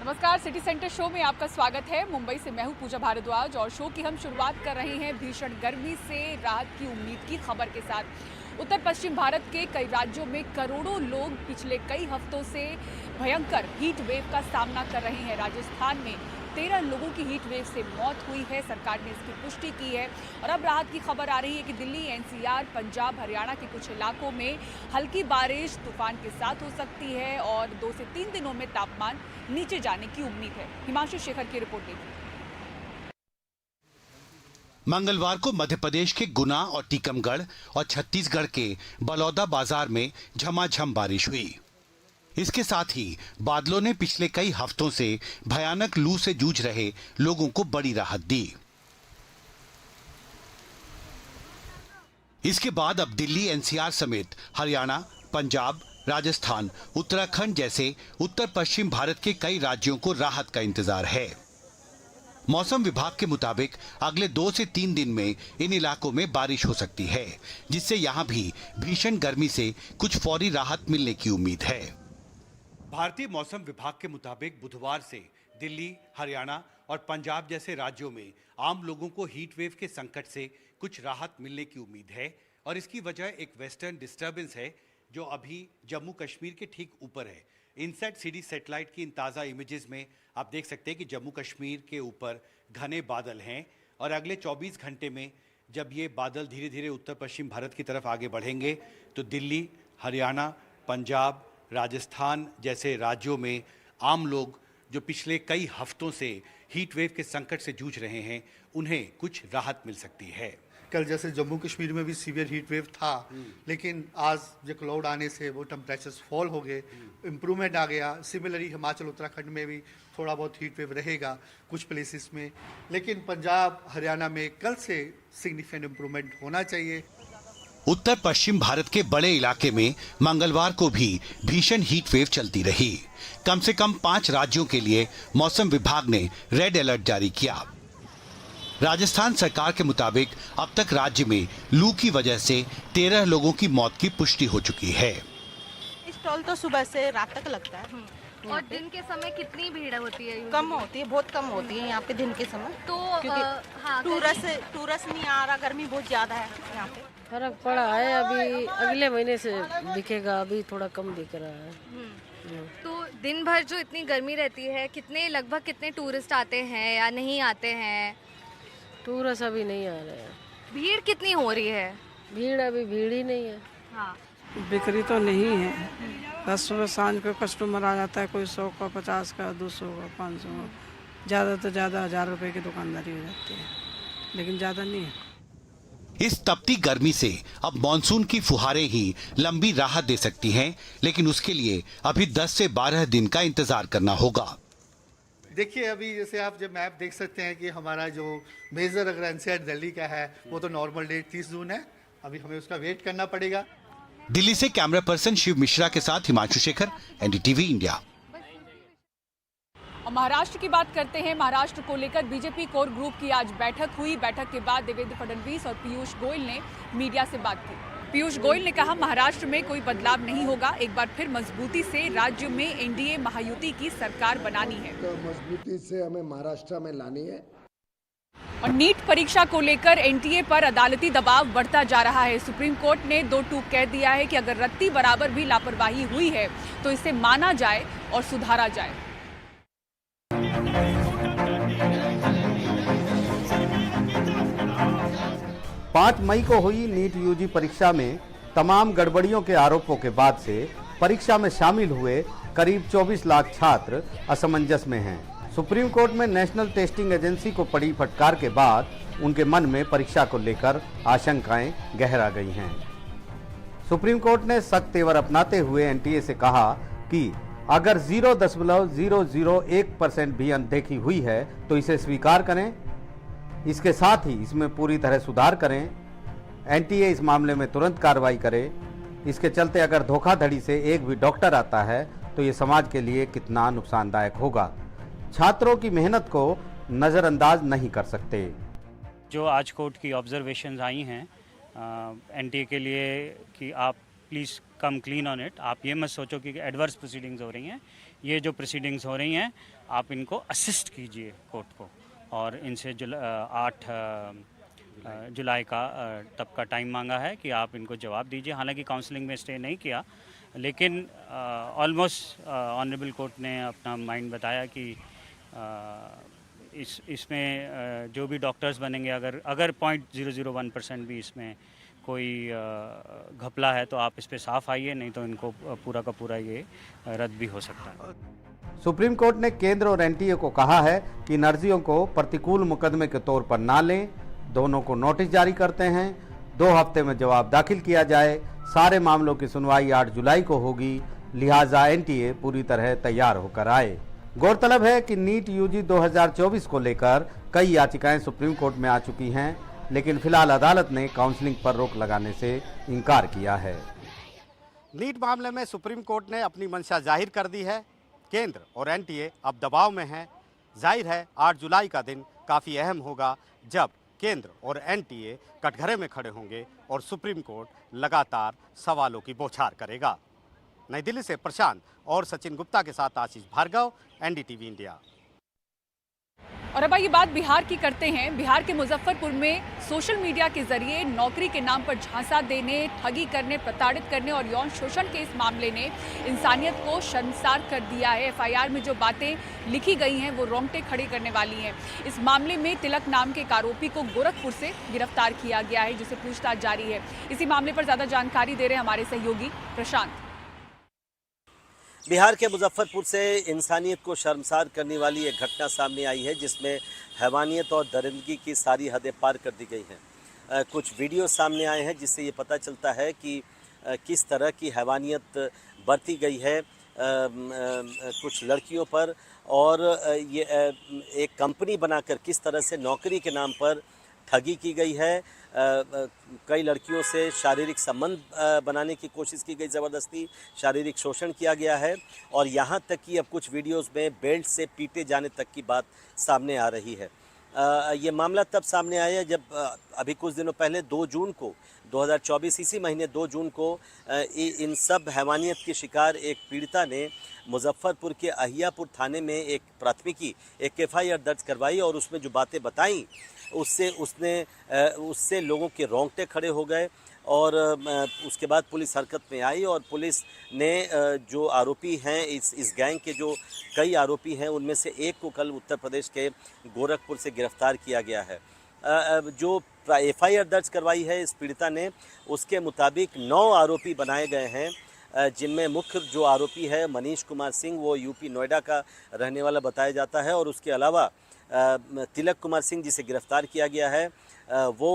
नमस्कार, city centre show में आपका स्वागत है। मुंबई से मैं हूं पूजा भारद्वाज और शो की हम शुरुआत कर रहे हैं भीषण गर्मी से राहत की उम्मीद की खबर के साथ। उत्तर पश्चिम भारत के कई राज्यों में करोड़ों लोग पिछले कई हफ्तों से भयंकर हीट वेव का सामना कर रहे हैं। राजस्थान में 13 लोगों की हीट वेव से मौत हुई है। सरकार ने इसकी पुष्टि की है और अब राहत की खबर आ रही है कि दिल्ली, एनसीआर, पंजाब, हरियाणा के कुछ इलाकों में हल्की बारिश तूफान के साथ हो सकती है और 2 से 3 दिनों में तापमान नीचे जाने की उम्मीद है। हिमांशु शेखर की रिपोर्ट देखिए। मंगलवार को मध्य प्रदेश के गुना और टीकमगढ़ और छत्तीसगढ़ के बलौदा बाजार में झमाझम बारिश हुई। इसके साथ ही बादलों ने पिछले कई हफ्तों से भयानक लू से जूझ रहे लोगों को बड़ी राहत दी। इसके बाद अब दिल्ली, एनसीआर समेत हरियाणा, पंजाब, राजस्थान, उत्तराखंड जैसे उत्तर पश्चिम भारत के कई राज्यों को राहत का इंतजार है। मौसम विभाग के मुताबिक अगले 2 से 3 दिन में इन इलाकों में बारिश हो सकती है, जिससे यहां भी भीषण गर्मी से कुछ फौरी राहत मिलने की उम्मीद है। भारतीय मौसम विभाग के मुताबिक बुधवार से दिल्ली, हरियाणा और पंजाब जैसे राज्यों में आम लोगों को हीट वेव के संकट से कुछ राहत मिलने की उम्मीद है और इसकी वजह एक वेस्टर्न डिस्टर्बेंस है जो अभी जम्मू कश्मीर के ठीक ऊपर है। इनसैट सिटी सैटेलाइट की इन ताज़ा इमेजेस में आप देख सकते हैं कि जम्मू कश्मीर के ऊपर घने बादल हैं और अगले 24 घंटे में जब ये बादल धीरे धीरे उत्तर पश्चिम भारत की तरफ आगे बढ़ेंगे तो दिल्ली, हरियाणा, पंजाब, राजस्थान जैसे राज्यों में आम लोग जो पिछले कई हफ्तों से हीट वेव के संकट से जूझ रहे हैं उन्हें कुछ राहत मिल सकती है। कल जैसे जम्मू कश्मीर में भी सीवियर हीट वेव था, लेकिन आज जो क्लाउड आने से वो टेम्परेचर्स फॉल हो गए, इम्प्रूवमेंट आ गया। सिमिलरली हिमाचल, उत्तराखंड में भी थोड़ा बहुत हीट वेव रहेगा कुछ प्लेसेस में, लेकिन पंजाब, हरियाणा में कल से सिग्निफिकेंट इम्प्रूवमेंट होना चाहिए। उत्तर पश्चिम भारत के बड़े इलाके में मंगलवार को भी भीषण हीट वेव चलती रही। कम से कम 5 राज्यों के लिए मौसम विभाग ने रेड अलर्ट जारी किया। राजस्थान सरकार के मुताबिक अब तक राज्य में लू की वजह से 13 लोगों की मौत की पुष्टि हो चुकी है। स्टॉल तो सुबह से रात तक लगता है। और दिन के समय कितनी भीड़ होती है? कम होती है, बहुत कम होती है यहाँ पे दिन के समय। तो हाँ, टूरिस्ट नहीं आ रहा, गर्मी बहुत ज्यादा है यहाँ पे। फर्क पड़ा है, अभी अगले महीने से दिखेगा, अभी थोड़ा कम दिख रहा है। तो दिन भर जो इतनी गर्मी रहती है, लगभग कितने टूरिस्ट आते हैं या नहीं आते हैं? टूरिस्ट अभी नहीं आ रहे हैं। भीड़ कितनी हो रही है? अभी भीड़ ही नहीं है। हाँ, बिक्री तो नहीं है। 10 सुबह सांझ को कस्टमर आ जाता है, कोई 100 का, 50 का, 200 का, 500 का, ज़्यादा तो ज़्यादा 1000 रुपए की दुकानदारी हो जाती है, लेकिन ज़्यादा नहीं है। इस तपती गर्मी से अब मॉनसून की फुहारें ही लंबी राहत दे सकती हैं, लेकिन उसके लिए अभी 10 से 12 दिन का इंतजार करना होगा। देखिए, अभी जैसे आप जब मैप देख सकते हैं कि हमारा जो मेजर अगर एनसीआर दिल्ली का है वो तो नॉर्मल डेट 30 जून है। अभी हमें उसका वेट करना पड़ेगा। दिल्ली से कैमरा पर्सन शिव मिश्रा के साथ हिमांशु शेखर, एनडीटीवी इंडिया। और महाराष्ट्र की बात करते हैं। महाराष्ट्र को लेकर बीजेपी कोर ग्रुप की आज बैठक हुई। बैठक के बाद देवेंद्र फडणवीस और पीयूष गोयल ने मीडिया से बात की। पीयूष गोयल ने कहा, महाराष्ट्र में कोई बदलाव नहीं होगा। एक बार फिर मजबूती से राज्य में एनडीए महायुति की सरकार बनानी है। तो मजबूती से हमें महाराष्ट्र में लानी है। और नीट परीक्षा को लेकर एनटीए पर अदालती दबाव बढ़ता जा रहा है। सुप्रीम कोर्ट ने 2 टूक कह दिया है कि अगर रत्ती बराबर भी लापरवाही हुई है तो इसे माना जाए और सुधारा जाए। पाँच मई को हुई नीट यूजी परीक्षा में तमाम गड़बड़ियों के आरोपों के बाद से परीक्षा में शामिल हुए करीब 24 लाख छात्र असमंजस में हैं। सुप्रीम कोर्ट में नेशनल टेस्टिंग एजेंसी को पड़ी फटकार के बाद उनके मन में परीक्षा को लेकर आशंकाएं गहरा गई हैं। सुप्रीम कोर्ट ने सख्त तेवर अपनाते हुए एनटीए से कहा कि अगर 0.001% भी अनदेखी हुई है तो इसे स्वीकार करें। इसके साथ ही इसमें पूरी तरह सुधार करें। एनटीए इस मामले में तुरंत कार्रवाई करे। इसके चलते अगर धोखाधड़ी से एक भी डॉक्टर आता है तो ये समाज के लिए कितना नुकसानदायक होगा। छात्रों की मेहनत को नज़रअंदाज नहीं कर सकते। जो आज कोर्ट की ऑब्जर्वेशंस आई हैं एनटीए के लिए कि आप please come clean on it. आप ये मत सोचो कि एडवर्स प्रोसीडिंग्स हो रही हैं। ये जो प्रोसीडिंग्स हो रही हैं आप इनको असिस्ट कीजिए कोर्ट को, और इनसे 8 जुलाई का तब का टाइम मांगा है कि आप इनको जवाब दीजिए। हालांकि काउंसलिंग में स्टे नहीं किया, लेकिन ऑलमोस्ट ऑनरेबल कोर्ट ने अपना माइंड बताया कि इसमें जो भी डॉक्टर्स बनेंगे, अगर 0.001% भी इसमें कोई घपला है तो आप इस पे साफ आइए, नहीं तो इनको पूरा का पूरा ये रद्द भी हो सकता है। सुप्रीम कोर्ट ने केंद्र और एनटीए को कहा है कि नर्सियों को प्रतिकूल मुकदमे के तौर पर ना लें। दोनों को नोटिस जारी करते हैं, 2 हफ्ते में जवाब दाखिल किया जाए। सारे मामलों की सुनवाई 8 जुलाई को होगी, लिहाजा एनटीए पूरी तरह तैयार होकर आए। गौरतलब है कि नीट यूजी 2024 को लेकर कई याचिकाएं सुप्रीम कोर्ट में आ चुकी हैं, लेकिन फिलहाल अदालत ने काउंसलिंग पर रोक लगाने से इनकार किया है। नीट मामले में सुप्रीम कोर्ट ने अपनी मंशा जाहिर कर दी है। केंद्र और एनटीए अब दबाव में हैं। जाहिर है 8 जुलाई का दिन काफ़ी अहम होगा, जब केंद्र और एनटीए कटघरे में खड़े होंगे और सुप्रीम कोर्ट लगातार सवालों की बौछार करेगा। नई दिल्ली से प्रशांत और सचिन गुप्ता के साथ आशीष भार्गव, एनडीटीवी इंडिया। और अब ये बात बिहार की करते हैं। बिहार के मुजफ्फरपुर में सोशल मीडिया के जरिए नौकरी के नाम पर झांसा देने, ठगी करने, प्रताड़ित करने और यौन शोषण के इस मामले ने इंसानियत को शर्मसार कर दिया है। एफआईआर में जो बातें लिखी गई हैं वो रोंगटे खड़े करने वाली हैं। इस मामले में तिलक नाम के एक आरोपी को गोरखपुर से गिरफ्तार किया गया है, जिसे पूछताछ जारी है। इसी मामले पर ज्यादा जानकारी दे रहे हैं हमारे सहयोगी प्रशांत। बिहार के मुजफ्फरपुर से इंसानियत को शर्मसार करने वाली एक घटना सामने आई है, जिसमें हैवानियत और दरिंदगी की सारी हदें पार कर दी गई हैं। कुछ वीडियो सामने आए हैं जिससे ये पता चलता है कि किस तरह की हैवानियत बरती गई है कुछ लड़कियों पर, और ये एक कंपनी बनाकर किस तरह से नौकरी के नाम पर ठगी की गई है। कई लड़कियों से शारीरिक संबंध बनाने की कोशिश की गई, ज़बरदस्ती शारीरिक शोषण किया गया है, और यहाँ तक कि अब कुछ वीडियोस में बेल्ट से पीटे जाने तक की बात सामने आ रही है। ये मामला तब सामने आया जब अभी कुछ दिनों पहले 2 जून को 2024 इसी महीने 2 जून को इन सब हैवानियत की शिकार एक पीड़िता ने मुजफ्फरपुर के अहियापुर थाने में एक प्राथमिकी, एक एफआईआर दर्ज करवाई, और उसमें जो बातें बताई उससे लोगों के रोंगटे खड़े हो गए। और उसके बाद पुलिस हरकत में आई, और पुलिस ने जो आरोपी हैं इस गैंग के जो कई आरोपी हैं उनमें से एक को कल उत्तर प्रदेश के गोरखपुर से गिरफ्तार किया गया है। जो एफआईआर दर्ज करवाई है इस पीड़िता ने, उसके मुताबिक 9 आरोपी बनाए गए हैं, जिनमें मुख्य जो आरोपी है मनीष कुमार सिंह, वो यूपी नोएडा का रहने वाला बताया जाता है, और उसके अलावा तिलक कुमार सिंह जिसे गिरफ्तार किया गया है वो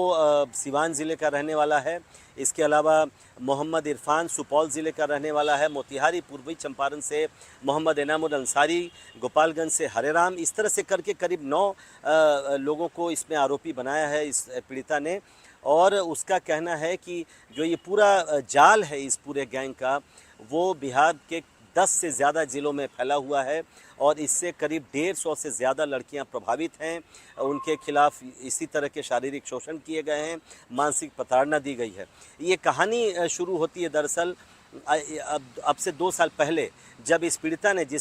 सिवान ज़िले का रहने वाला है। इसके अलावा मोहम्मद इरफान सुपौल ज़िले का रहने वाला है। मोतिहारी पूर्वी चंपारण से मोहम्मद इनामुल अंसारी, गोपालगंज से हरेराम, इस तरह से करके करीब 9 लोगों को इसमें आरोपी बनाया है इस पीड़िता ने। और उसका कहना है कि जो ये पूरा जाल है इस पूरे गैंग का, वो बिहार के 10 से ज़्यादा ज़िलों में फैला हुआ है, और इससे करीब 150 से ज़्यादा लड़कियां प्रभावित हैं। उनके खिलाफ इसी तरह के शारीरिक शोषण किए गए हैं, मानसिक प्रताड़ना दी गई है। ये कहानी शुरू होती है दरअसल अब से 2 साल पहले, जब जिस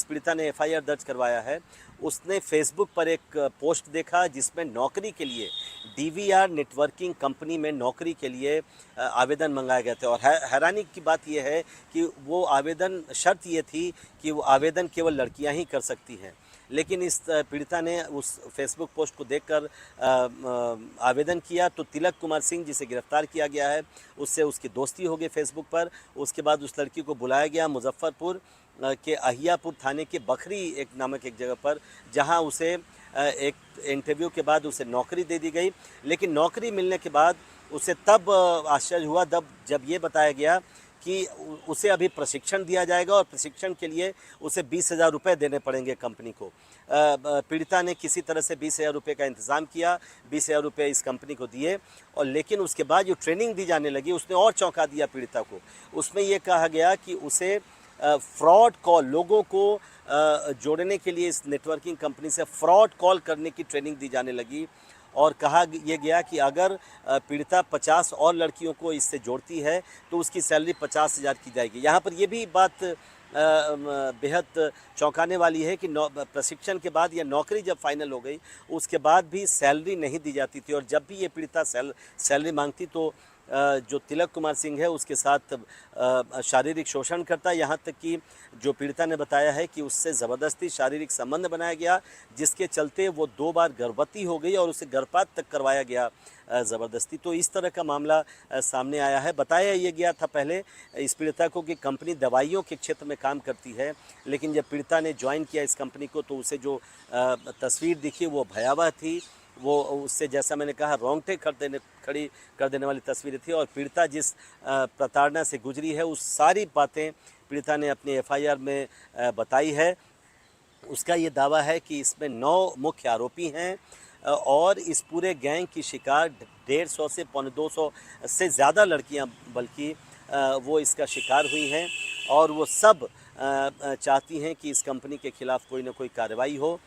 पीड़िता ने एफआईआर दर्ज करवाया है, उसने फेसबुक पर एक पोस्ट देखा जिसमें नौकरी के लिए डीवीआर नेटवर्किंग कंपनी में नौकरी के लिए आवेदन मंगाए गए थे। और हैरानी की बात यह है कि वो आवेदन, शर्त ये थी कि वो आवेदन केवल लड़कियां ही कर सकती हैं। लेकिन इस पीड़िता ने उस फेसबुक पोस्ट को देखकर आवेदन किया, तो तिलक कुमार सिंह जिसे गिरफ्तार किया गया है उससे उसकी दोस्ती हो गई फेसबुक पर। उसके बाद उस लड़की को बुलाया गया मुजफ्फरपुर के अहियापुर थाने के बखरी एक नामक एक जगह पर, जहां उसे एक इंटरव्यू के बाद उसे नौकरी दे दी गई। लेकिन नौकरी मिलने के बाद उसे तब आश्चर्य हुआ जब ये बताया गया कि उसे अभी प्रशिक्षण दिया जाएगा, और प्रशिक्षण के लिए उसे 20,000 रुपये देने पड़ेंगे कंपनी को। पीड़िता ने किसी तरह से 20,000 रुपये का इंतज़ाम किया, 20,000 रुपये इस कंपनी को दिए, और लेकिन उसके बाद जो ट्रेनिंग दी जाने लगी उसने और चौंका दिया पीड़िता को। उसमें ये कहा गया कि उसे फ्रॉड कॉल, लोगों को जोड़ने के लिए इस नेटवर्किंग कंपनी से फ्रॉड कॉल करने की ट्रेनिंग दी जाने लगी, और कहा यह गया कि अगर पीड़िता 50 और लड़कियों को इससे जोड़ती है तो उसकी सैलरी 50,000 की जाएगी। यहाँ पर यह भी बात बेहद चौंकाने वाली है कि प्रशिक्षण के बाद या नौकरी जब फाइनल हो गई उसके बाद भी सैलरी नहीं दी जाती थी, और जब भी ये पीड़िता सैलरी मांगती तो जो तिलक कुमार सिंह है उसके साथ शारीरिक शोषण करता। यहाँ तक कि जो पीड़िता ने बताया है कि उससे ज़बरदस्ती शारीरिक संबंध बनाया गया, जिसके चलते वो 2 बार गर्भवती हो गई और उसे गर्भपात तक करवाया गया ज़बरदस्ती। तो इस तरह का मामला सामने आया है। बताया ये गया था पहले इस पीड़िता को कि कंपनी दवाइयों के क्षेत्र में काम करती है, लेकिन जब पीड़िता ने ज्वाइन किया इस कंपनी को तो उसे जो तस्वीर दिखी वो भयावह थी। वो उससे, जैसा मैंने कहा, रोंगटे खड़ी कर देने वाली तस्वीरें थी। और पीड़िता जिस प्रताड़ना से गुजरी है उस सारी बातें पीड़िता ने अपने FIR में बताई है। उसका ये दावा है कि इसमें 9 मुख्य आरोपी हैं और इस पूरे गैंग की शिकार 150 से 250 से ज़्यादा लड़कियां बल्कि वो इसका शिकार हुई हैं, और वो सब चाहती हैं कि इस कंपनी के खिलाफ़ कोई ना कोई कार्रवाई हो।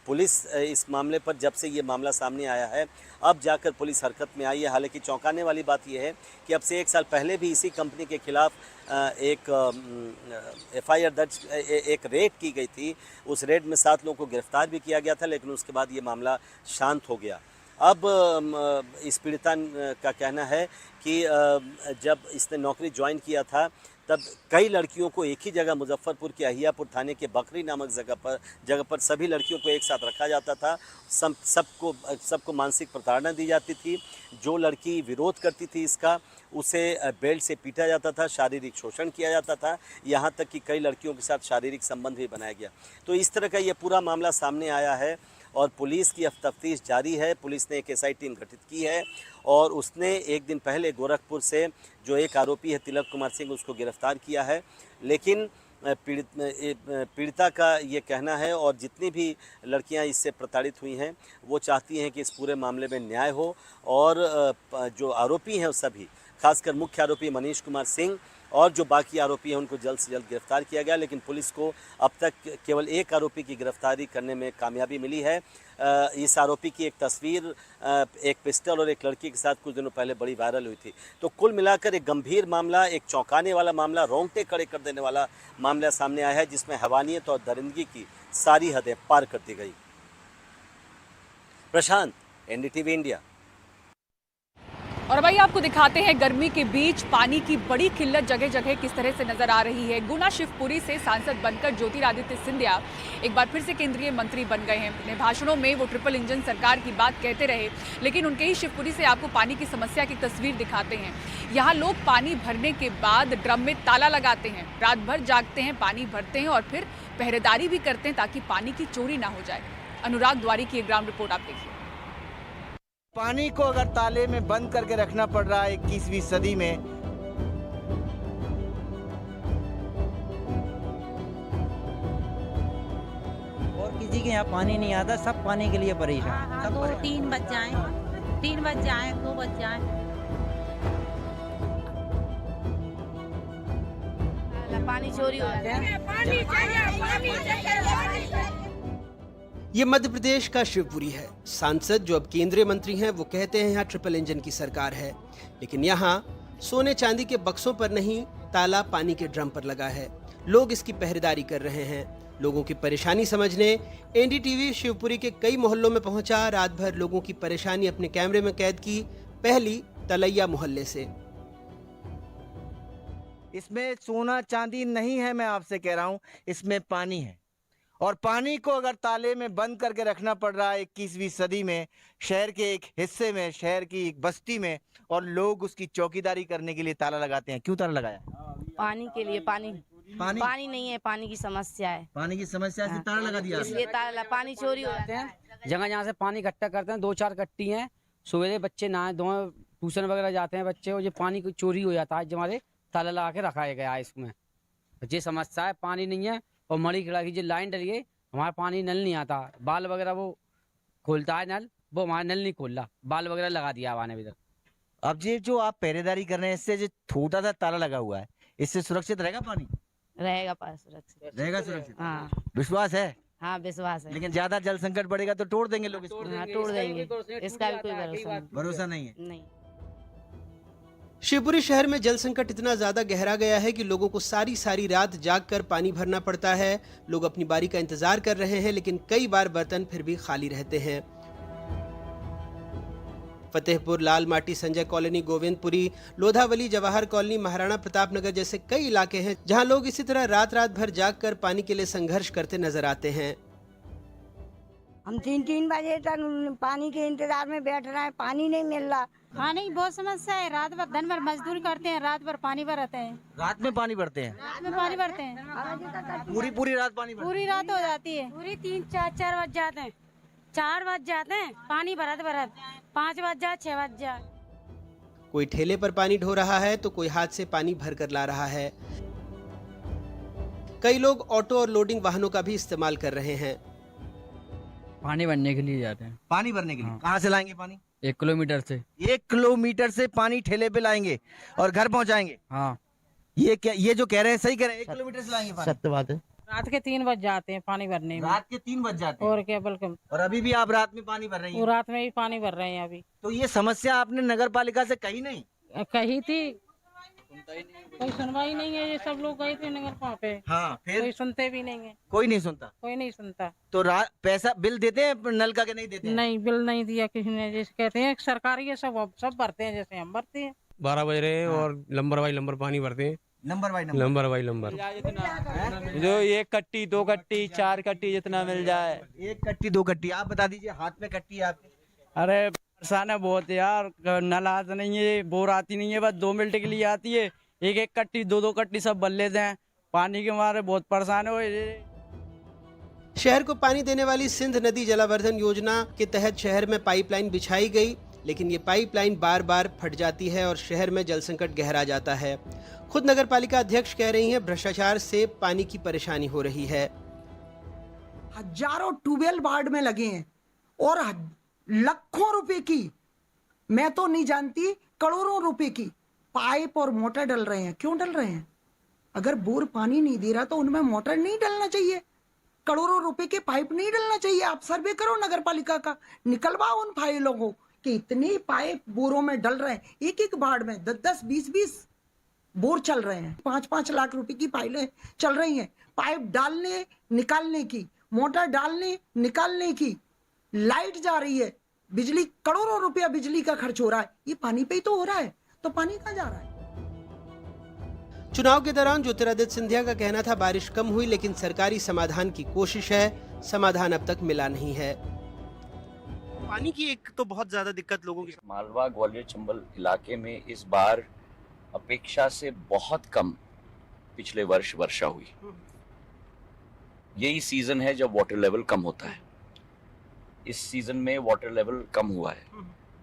पुलिस इस मामले पर, जब से ये मामला सामने आया है, अब जाकर पुलिस हरकत में आई है। हालांकि चौंकाने वाली बात यह है कि अब से 1 साल पहले भी इसी कंपनी के खिलाफ़ एक FIR दर्ज, एक रेड की गई थी। उस रेड में 7 लोगों को गिरफ्तार भी किया गया था, लेकिन उसके बाद ये मामला शांत हो गया। अब इस पीड़िता का कहना है कि जब इसने नौकरी ज्वाइन किया था तब कई लड़कियों को एक ही जगह मुजफ्फरपुर के अहियापुर थाने के बकरी नामक जगह पर सभी लड़कियों को एक साथ रखा जाता था। सबको मानसिक प्रताड़ना दी जाती थी। जो लड़की विरोध करती थी इसका, उसे बेल्ट से पीटा जाता था, शारीरिक शोषण किया जाता था, यहाँ तक कि कई लड़कियों के साथ शारीरिक संबंध भी बनाया गया। तो इस तरह का ये पूरा मामला सामने आया है और पुलिस की तफ्तीश जारी है। पुलिस ने एक SI टीम गठित की है और उसने एक दिन पहले गोरखपुर से जो एक आरोपी है तिलक कुमार सिंह, उसको गिरफ्तार किया है। लेकिन पीड़िता का ये कहना है, और जितनी भी लड़कियां इससे प्रताड़ित हुई हैं, वो चाहती हैं कि इस पूरे मामले में न्याय हो और जो आरोपी हैं सभी, खासकर मुख्य आरोपी मनीष कुमार सिंह और जो बाकी आरोपी हैं उनको जल्द से जल्द गिरफ्तार किया गया। लेकिन पुलिस को अब तक केवल एक आरोपी की गिरफ्तारी करने में कामयाबी मिली है। इस आरोपी की एक तस्वीर एक पिस्टल और एक लड़की के साथ कुछ दिनों पहले बड़ी वायरल हुई थी। तो कुल मिलाकर एक गंभीर मामला, एक चौंकाने वाला मामला, रोंगटे खड़े कर देने वाला मामला सामने आया है, जिसमें हैवानियत और दरिंदगी की सारी हदें पार कर दी गई। प्रशांत, NDTV इंडिया। और भाई आपको दिखाते हैं गर्मी के बीच पानी की बड़ी किल्लत जगह जगह किस तरह से नजर आ रही है। गुना शिवपुरी से सांसद बनकर ज्योतिरादित्य सिंधिया एक बार फिर से केंद्रीय मंत्री बन गए हैं। अपने भाषणों में वो ट्रिपल इंजन सरकार की बात कहते रहे, लेकिन उनके ही शिवपुरी से आपको पानी की समस्या की तस्वीर दिखाते हैं। यहाँ लोग पानी भरने के बाद ड्रम में ताला लगाते हैं, रात भर जागते हैं, पानी भरते हैं और फिर पहरेदारी भी करते हैं ताकि पानी की चोरी ना हो जाए। अनुराग द्वारी की एक ग्राउंड रिपोर्ट आप देखिए। पानी को अगर ताले में बंद करके रखना पड़ रहा है 21वीं सदी में, और किसी के यहाँ पानी नहीं आता, सब पानी के लिए परेशान। सब 2-3 बज जाए, 3 बज जाए, 2 बज जाए, पानी चोरी हो जाता है। ये मध्य प्रदेश का शिवपुरी है। सांसद जो अब केंद्रीय मंत्री हैं वो कहते हैं यहाँ ट्रिपल इंजन की सरकार है, लेकिन यहाँ सोने चांदी के बक्सों पर नहीं, ताला पानी के ड्रम पर लगा है। लोग इसकी पहरेदारी कर रहे हैं। लोगों की परेशानी समझने NDTV शिवपुरी के कई मोहल्लों में पहुंचा। रात भर लोगों की परेशानी अपने कैमरे में कैद की। पहली तलैया मोहल्ले से। इसमें सोना चांदी नहीं है, मैं आपसे कह रहा हूँ, इसमें पानी है। और पानी को अगर ताले में बंद करके रखना पड़ रहा है 21वीं सदी में, शहर के एक हिस्से में, शहर की एक बस्ती में, और लोग उसकी चौकीदारी करने के लिए ताला लगाते हैं। क्यों ताला लगाया? पानी के लिए। पानी नहीं है, पानी की समस्या है। पानी की समस्या से ताला लगा दिया, इसलिए ताला, पानी चोरी हो जाते हैं। जगह जहाँ से पानी इकट्ठा करते हैं, 2-4 कट्टी हैं। सवेरे बच्चे नहाए धोए, ट्यूशन वगैरह जाते हैं बच्चे, और ये पानी को चोरी हो जाता है। हमारे ताला लगा के रखा गया है इसमें। ये समस्या है, पानी नहीं है। और मड़ी खड़ा की जो लाइन डली है, हमारा पानी नल नहीं आता। बाल वगैरह वो खोलता है नल, वो हमारा नल नहीं खोल रहा। बाल वगैरह लगा दिया आने इधर। अब ये जो आप पहरेदारी कर रहे हैं, इससे जो छोटा सा ताला लगा हुआ है, इससे सुरक्षित रहेगा पानी? रहेगा पास सुरक्षित। रहेगा सुरक्षित। हाँ, विश्वास है? हाँ विश्वास है। लेकिन ज्यादा जल संकट बढ़ेगा तो तोड़ देंगे लोग इसको। हाँ तोड़ देंगे, इसका भी कोई भरोसा नहीं है। नहीं। शिवपुरी शहर में जल संकट इतना ज्यादा गहरा गया है कि लोगों को सारी रात जागकर पानी भरना पड़ता है। लोग अपनी बारी का इंतजार कर रहे हैं, लेकिन कई बार बर्तन फिर भी खाली रहते हैं। फतेहपुर, लाल माटी, संजय कॉलोनी, गोविंदपुरी, लोधावली, जवाहर कॉलोनी, महाराणा प्रताप नगर जैसे कई इलाके हैं जहां लोग इसी तरह रात भर जागकर पानी के लिए संघर्ष करते नजर आते हैं। हम 3 बजे तक पानी के इंतजार में बैठ रहे हैं, पानी नहीं मिल रहा। हाँ नहीं, बहुत समस्या है। रात भर दिन भर मजदूरी करते हैं, रात भर पानी भरते हैं। रात में पानी भरते हैं? रात में पानी भरते हैं, पूरी रात पानी भरते हैं? पूरी रात हो जाती है। पूरी 3-4 बज जाते हैं, 4 बज जाते हैं पानी भरत 5 बज जाए, 6 बज जाए। कोई ठेले पर पानी ढो रहा है तो कोई हाथ से पानी भर कर ला रहा है। कई लोग ऑटो और लोडिंग वाहनों का भी इस्तेमाल कर रहे हैं। पानी भरने के लिए जाते हैं। पानी भरने के लिए? हाँ। कहाँ से लाएंगे पानी? 1 किलोमीटर से। 1 किलोमीटर से पानी ठेले पे लाएंगे और घर पहुँचाएंगे? हाँ। ये जो कह रहे हैं सही कह रहे हैं, 1 किलोमीटर से लाएंगे पानी? सत्य बात है। रात के 3 बज जाते हैं पानी भरने में। रात के 3 बज जाते हैं? और क्या, बिल्कुल। और अभी भी आप रात में पानी भर रही हैं? रात में भी पानी भर रहे हैं अभी। तो ये समस्या आपने नगर पालिका से कही नहीं? कही थी, कोई सुनवाई नहीं है। ये सब लोग गए थे नगर पालिका पे। हाँ, फिर? कोई सुनते भी नहीं है। कोई नहीं सुनता? कोई नहीं सुनता। तो पैसा बिल देते हैं नल का, के नहीं देते हैं? नहीं, बिल नहीं दिया किसी ने। जैसे कहते हैं सरकारी, ये सब भरते हैं जैसे हम भरते हैं। 12 बज रहे हैं और नंबर पानी भरते हैं। नंबर बाई नंबर जो 1 कट्टी 2 कट्टी 4 कट्टी जितना मिल जाए। 1 कट्टी 2 कट्टी? आप बता दीजिए, हाथ में कट्टी है आपके? अरे परेशान है बहुत यार, नल आता नहीं है, बोर आती नहीं है, बस 2 मिनट के लिए आती है। 1 कट्टी 2 कट्टी सब भर लेते हैं, पानी के मारे बहुत परेशान हो। शहर को पानी देने वाली सिंध नदी जलावर्धन योजना के तहत शहर में पाइपलाइन बिछाई गई, लेकिन ये पाइपलाइन बार फट जाती है और शहर में जल संकट गहरा जाता है। खुद नगर पालिका अध्यक्ष कह रही हैं, भ्रष्टाचार से पानी की परेशानी हो रही है। हजारों ट्यूबवेल वार्ड में लगे हैं और लाखों रुपए की, मैं तो नहीं जानती, करोड़ों रुपए की पाइप और मोटर डल रहे हैं। क्यों डल रहे हैं? अगर बोर पानी नहीं दे रहा तो उनमें मोटर नहीं डलना चाहिए, करोड़ों रुपए के पाइप नहीं डलना चाहिए। आप सर्वे करो नगर पालिका का, निकलवाओ उन फाइलों को कि इतने पाइप बोरों में डल रहे हैं। एक वार्ड में 10-10, 20-20 बोर चल रहे हैं। 5-5 लाख रुपए की पाइलें चल रही हैं, पाइप डालने निकालने की, मोटर डालने निकालने की, लाइट जा रही है, बिजली, करोड़ों रुपया बिजली का खर्च हो रहा है। ये पानी पे ही तो हो रहा है, तो पानी कहाँ जा रहा है? चुनाव के दौरान ज्योतिरादित्य सिंधिया का कहना था बारिश कम हुई, लेकिन सरकारी समाधान की कोशिश है, समाधान अब तक मिला नहीं है। पानी की एक तो बहुत ज्यादा दिक्कत लोगों की। मालवा, ग्वालियर, चंबल इलाके में इस बार अपेक्षा से बहुत कम पिछले वर्ष वर्षा हुई। यही सीजन है जब वाटर लेवल कम होता है। इस सीजन में वाटर लेवल कम हुआ है,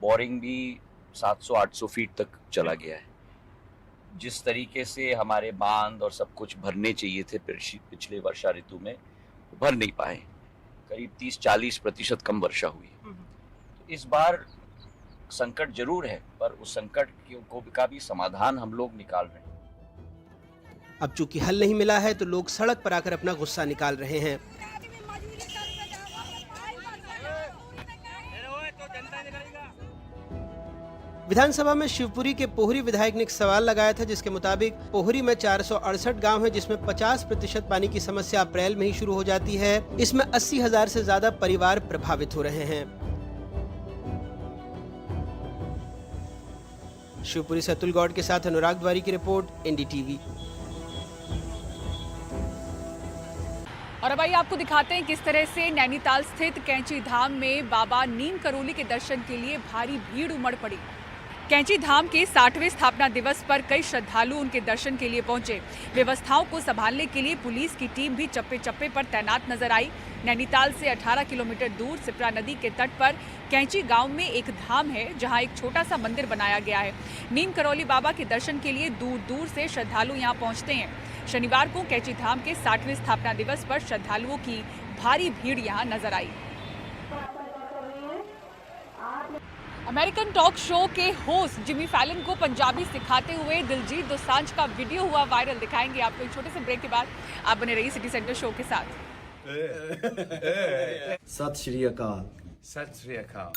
बोरिंग भी 700-800 फीट तक चला गया है। जिस तरीके से हमारे बांध और सब कुछ भरने चाहिए थे पिछले वर्षा ऋतु में, भर नहीं पाए। करीब 30-40% कम वर्षा हुई। तो इस बार संकट जरूर है, पर उस संकट का भी समाधान हम लोग निकाल रहे हैं। अब चूंकि हल नहीं मिला है तो लोग सड़क पर आकर अपना गुस्सा निकाल रहे हैं। विधानसभा में शिवपुरी के पोहरी विधायक ने एक सवाल लगाया था, जिसके मुताबिक पोहरी में 468 गांव हैं, जिसमें 50% पानी की समस्या अप्रैल में ही शुरू हो जाती है। इसमें 80,000 से ज्यादा परिवार प्रभावित हो रहे हैं। शिवपुरी से अतुल गौड़ के साथ अनुराग द्वारी की रिपोर्ट, एनडीटीवी। और अब आइए आपको दिखाते हैं किस तरह से नैनीताल स्थित कैंची धाम में बाबा नीम करोली के दर्शन के लिए भारी भीड़ उमड़ पड़ी। कैंची धाम के 60वें स्थापना दिवस पर कई श्रद्धालु उनके दर्शन के लिए पहुंचे। व्यवस्थाओं को संभालने के लिए पुलिस की टीम भी चप्पे चप्पे पर तैनात नजर आई। नैनीताल से 18 किलोमीटर दूर सिप्रा नदी के तट पर कैंची गांव में एक धाम है, जहां एक छोटा सा मंदिर बनाया गया है। नीम करोली बाबा के दर्शन के लिए दूर दूर से श्रद्धालु यहां पहुंचते हैं। शनिवार को कैंची धाम के 60वें स्थापना दिवस पर श्रद्धालुओं की भारी भीड़ यहां नजर आई। अमेरिकन टॉक शो के होस्ट जिमी फैलन को पंजाबी सिखाते हुए दिलजीत दोसांझ का वीडियो हुआ वायरल। दिखाएंगे आपको एक छोटे से ब्रेक के बाद। आप बने रहिए सिटी सेंटर शो के साथ। सत श्री अकाल। सत श्री अकाल।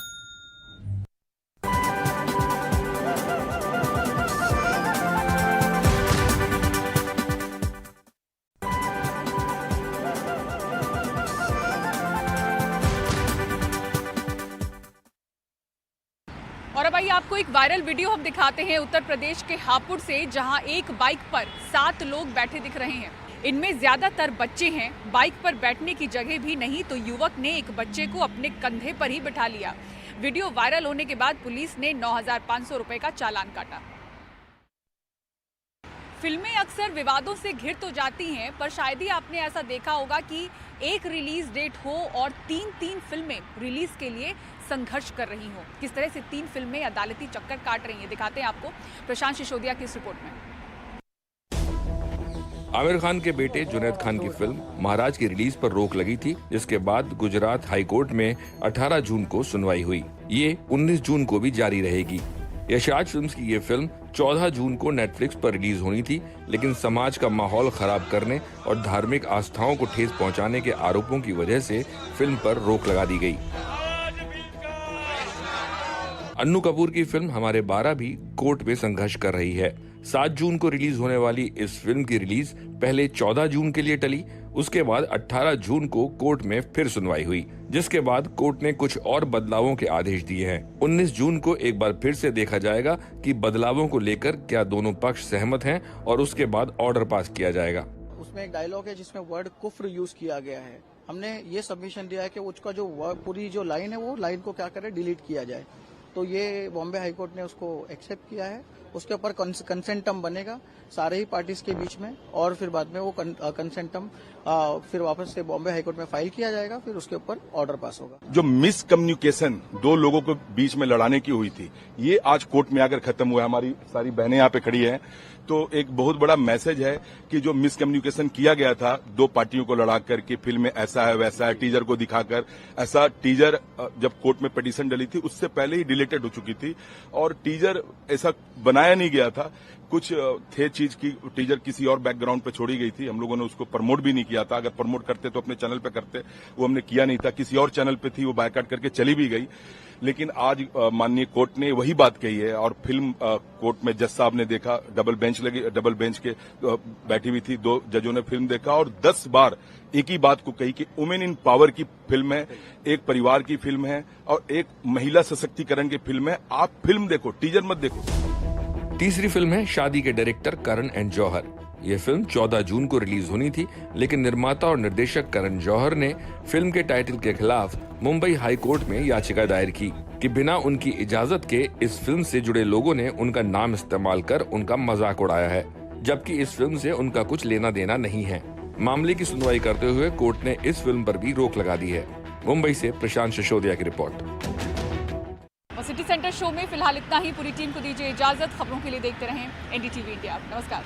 और अब आइए आपको एक वायरल वीडियो हम दिखाते हैं उत्तर प्रदेश के हापुड़ से, जहां एक बाइक पर 7 लोग बैठे दिख रहे हैं। इनमें ज्यादातर बच्चे हैं। बाइक पर बैठने की जगह भी नहीं तो युवक ने एक बच्चे को अपने कंधे पर ही बिठा लिया। वीडियो वायरल होने के बाद पुलिस ने 9,500 रुपए का चालान काटा। फिल्में अक्सर विवादों से घिर तो जाती हैं, पर शायद ही आपने ऐसा देखा होगा कि एक रिलीज डेट हो और 3 फिल्में रिलीज के लिए संघर्ष कर रही हो। किस तरह से 3 फिल्में अदालती चक्कर काट रही हैं, दिखाते हैं आपको प्रशांत सिसोदिया की इस रिपोर्ट में। आमिर खान के बेटे जुनैद खान की फिल्म महाराज की रिलीज पर रोक लगी थी, जिसके बाद गुजरात हाई कोर्ट में 18 जून को सुनवाई हुई। ये 19 जून को भी जारी रहेगी। यशराज फिल्म्स की ये फिल्म 14 जून को नेटफ्लिक्स पर रिलीज होनी थी, लेकिन समाज का माहौल खराब करने और धार्मिक आस्थाओं को ठेस पहुंचाने के आरोपों की वजह से फिल्म पर रोक लगा दी गई। अन्नू कपूर की फिल्म हमारे 12 भी कोर्ट में संघर्ष कर रही है। 7 जून को रिलीज होने वाली इस फिल्म की रिलीज पहले 14 जून के लिए टली, उसके बाद 18 जून को कोर्ट में फिर सुनवाई हुई, जिसके बाद कोर्ट ने कुछ और बदलावों के आदेश दिए हैं। 19 जून को एक बार फिर से देखा जाएगा कि बदलावों को लेकर क्या दोनों पक्ष सहमत हैं और उसके बाद ऑर्डर पास किया जाएगा। उसमें एक डायलॉग है जिसमें वर्ड कुफ्र यूज किया गया है। हमने ये सबमिशन दिया है कि उसका जो पूरी जो लाइन है वो लाइन को क्या करे डिलीट किया जाए। तो ये बॉम्बे हाई कोर्ट ने उसको एक्सेप्ट किया है। उसके ऊपर कंसेंटम बनेगा सारे ही पार्टीज के बीच में, और फिर बाद में वो कंसेंटम फिर वापस से बॉम्बे हाई कोर्ट में फाइल किया जाएगा, फिर उसके ऊपर ऑर्डर पास होगा। जो मिस कम्युनिकेशन 2 लोगों के बीच में लड़ाने की हुई थी, ये आज कोर्ट में आकर खत्म हुआ है। हमारी सारी बहनें यहाँ पे खड़ी हैं, तो एक बहुत बड़ा मैसेज है कि जो मिसकम्युनिकेशन किया गया था 2 पार्टियों को लड़ा करके फिल्म में ऐसा है वैसा है, टीजर को दिखाकर, ऐसा टीजर जब कोर्ट में पिटीशन डली थी उससे पहले ही डिलीटेड हो चुकी थी और टीजर ऐसा बनाया नहीं गया था। कुछ थे चीज की टीजर किसी और बैकग्राउंड पे छोड़ी गई थी। हम लोगों ने उसको प्रमोट भी नहीं किया था। अगर प्रमोट करते तो अपने चैनल पे करते, वो हमने किया नहीं था। किसी और चैनल पे थी, वो बायकॉट करके चली भी गई। लेकिन आज माननीय कोर्ट ने वही बात कही है और फिल्म कोर्ट में जज साहब ने देखा, डबल बेंच के बैठी हुई थी, 2 जजों ने फिल्म देखा और 10 बार एक ही बात को कही कि वुमेन इन पावर की फिल्म है, एक परिवार की फिल्म है और एक महिला सशक्तिकरण की फिल्म है। आप फिल्म देखो, टीजर मत देखो। तीसरी फिल्म है शादी के डायरेक्टर करण एंड जौहर। ये फिल्म 14 जून को रिलीज होनी थी, लेकिन निर्माता और निर्देशक करण जौहर ने फिल्म के टाइटल के खिलाफ मुंबई हाई कोर्ट में याचिका दायर की कि बिना उनकी इजाजत के इस फिल्म से जुड़े लोगों ने उनका नाम इस्तेमाल कर उनका मजाक उड़ाया है, जबकि इस फिल्म से उनका कुछ लेना देना नहीं है। मामले की सुनवाई करते हुए कोर्ट ने इस फिल्म पर भी रोक लगा दी है। मुंबई से प्रशांत सिसोदिया की रिपोर्ट। सिटी सेंटर शो में फिलहाल इतना ही। पूरी टीम को दीजिए इजाजत। खबरों के लिए देखते रहें NDTV इंडिया। नमस्कार।